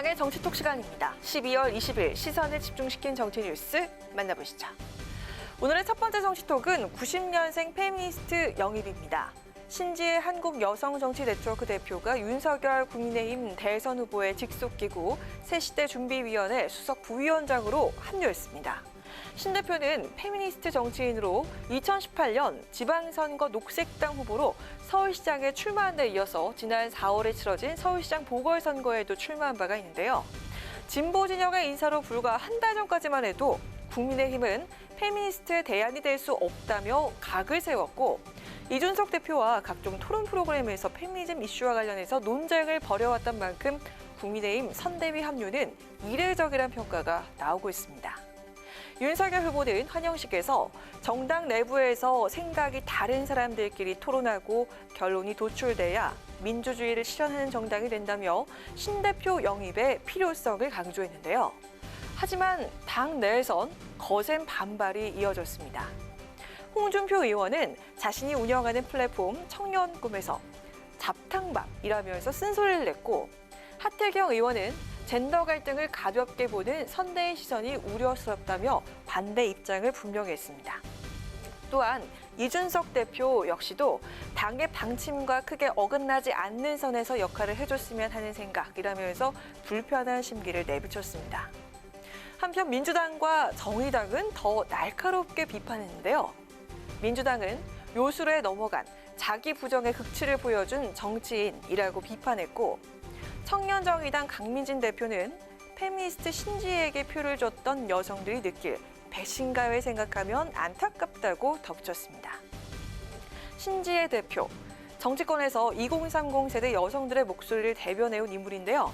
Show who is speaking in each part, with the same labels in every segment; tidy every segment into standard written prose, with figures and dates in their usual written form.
Speaker 1: 강하랑의 정치톡 시간입니다. 12월 20일 시선을 집중시킨 정치 뉴스 만나보시죠. 오늘의 첫 번째 정치톡은 90년생 페미니스트 영입입니다. 신지혜 한국여성정치네트워크 대표가 윤석열 국민의힘 대선 후보의 직속기구 새시대 준비위원회 수석 부위원장으로 합류했습니다. 신 대표는 페미니스트 정치인으로 2018년 지방선거 녹색당 후보로 서울시장에 출마한 데 이어서 지난 4월에 치러진 서울시장 보궐선거에도 출마한 바가 있는데요. 진보 진영의 인사로 불과 한 달 전까지만 해도 국민의힘은 페미니스트의 대안이 될 수 없다며 각을 세웠고 이준석 대표와 각종 토론 프로그램에서 페미니즘 이슈와 관련해서 논쟁을 벌여왔던 만큼 국민의힘 선대위 합류는 이례적이란 평가가 나오고 있습니다. 윤석열 후보는 환영식에서 정당 내부에서 생각이 다른 사람들끼리 토론하고 결론이 도출돼야 민주주의를 실현하는 정당이 된다며 신 대표 영입의 필요성을 강조했는데요. 하지만 당 내에선 거센 반발이 이어졌습니다. 홍준표 의원은 자신이 운영하는 플랫폼 청년 꿈에서 잡탕밥이라면서 쓴소리를 냈고 하태경 의원은 젠더 갈등을 가볍게 보는 선대의 시선이 우려스럽다며 반대 입장을 분명히 했습니다. 또한 이준석 대표 역시도 당의 방침과 크게 어긋나지 않는 선에서 역할을 해줬으면 하는 생각이라면서 불편한 심기를 내비쳤습니다. 한편 민주당과 정의당은 더 날카롭게 비판했는데요. 민주당은 요술에 넘어간 자기 부정의 극치를 보여준 정치인이라고 비판했고 청년정의당 강민진 대표는 페미니스트 신지혜에게 표를 줬던 여성들이 느낄 배신감을 생각하면 안타깝다고 덧붙였습니다. 신지혜 대표, 정치권에서 2030 세대 여성들의 목소리를 대변해온 인물인데요.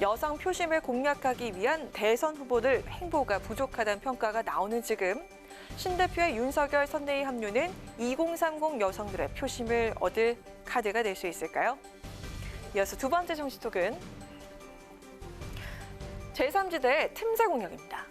Speaker 1: 여성 표심을 공략하기 위한 대선 후보들 행보가 부족하다는 평가가 나오는 지금 신 대표의 윤석열 선대위 합류는 2030 여성들의 표심을 얻을 카드가 될 수 있을까요? 이어서 두 번째 정치톡은 제3지대의 틈새 공략입니다.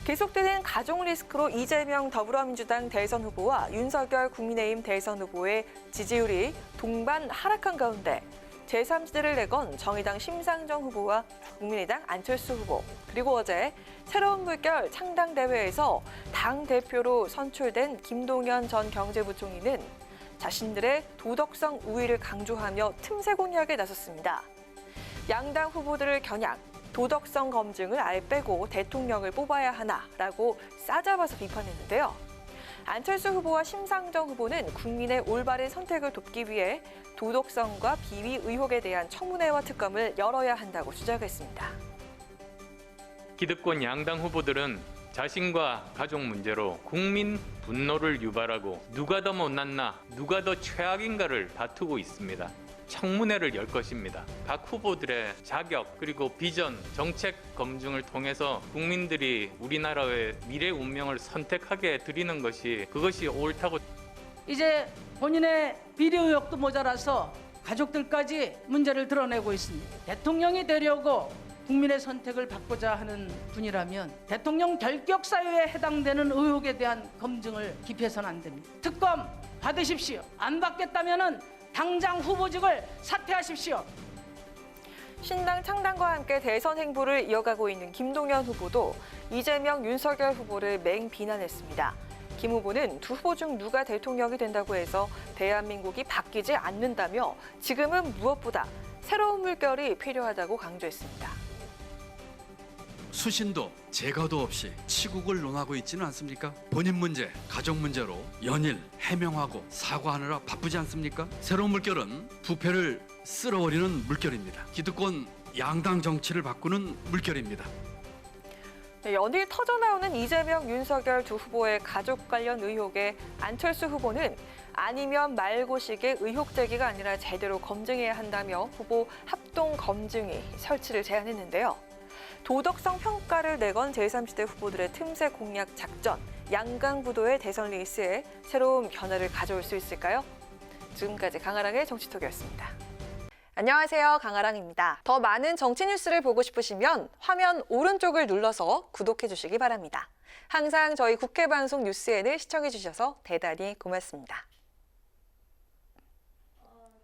Speaker 1: 계속되는 가족 리스크로 이재명 더불어민주당 대선 후보와 윤석열 국민의힘 대선 후보의 지지율이 동반 하락한 가운데 제3지대를 내건 정의당 심상정 후보와 국민의당 안철수 후보, 그리고 어제 새로운 물결 창당대회에서 당대표로 선출된 김동연 전 경제부총리는 자신들의 도덕성 우위를 강조하며 틈새 공략에 나섰습니다. 양당 후보들을 겨냥 도덕성 검증을 아예 빼고 대통령을 뽑아야 하나라고 싸잡아서 비판했는데요. 안철수 후보와 심상정 후보는 국민의 올바른 선택을 돕기 위해 도덕성과 비위 의혹에 대한 청문회와 특검을 열어야 한다고 주장했습니다.
Speaker 2: 기득권 양당 후보들은 자신과 가족 문제로 국민 분노를 유발하고 누가 더 못났나, 누가 더 최악인가를 다투고 있습니다. 청문회를 열 것입니다. 각 후보들의 자격 그리고 비전, 정책 검증을 통해서 국민들이 우리나라의 미래 운명을 선택하게 드리는 것이 그것이 옳다고.
Speaker 3: 이제 본인의 비리 의혹도 모자라서 가족들까지 문제를 드러내고 있습니다. 대통령이 되려고 국민의 선택을 받고자 하는 분이라면 대통령 결격 사유에 해당되는 의혹에 대한 검증을 기피해서는 안 됩니다. 특검 받으십시오. 안 받겠다면은 당장 후보직을 사퇴하십시오.
Speaker 1: 신당 창당과 함께 대선 행보를 이어가고 있는 김동연 후보도 이재명, 윤석열 후보를 맹비난했습니다. 김 후보는 두 후보 중 누가 대통령이 된다고 해서 대한민국이 바뀌지 않는다며 지금은 무엇보다 새로운 물결이 필요하다고 강조했습니다.
Speaker 4: 수신도 제거도 없이 치국을 논하고 있지는 않습니까? 본인 문제, 가족 문제로 연일 해명하고 사과하느라 바쁘지 않습니까? 새로운 물결은 부패를 쓸어버리는 물결입니다. 기득권 양당 정치를 바꾸는 물결입니다.
Speaker 1: 네, 연일 터져나오는 이재명, 윤석열 두 후보의 가족 관련 의혹에 안철수 후보는 아니면 말고식의 의혹 제기가 아니라 제대로 검증해야 한다며 후보 합동 검증위 설치를 제안했는데요. 도덕성 평가를 내건 제3지대 후보들의 틈새 공략 작전, 양강부도의 대선 레이스에 새로운 변화를 가져올 수 있을까요? 지금까지 강하랑의 정치톡이었습니다. 안녕하세요. 강하랑입니다. 더 많은 정치 뉴스를 보고 싶으시면 화면 오른쪽을 눌러서 구독해 주시기 바랍니다. 항상 저희 국회방송 뉴스엔을 시청해 주셔서 대단히 고맙습니다.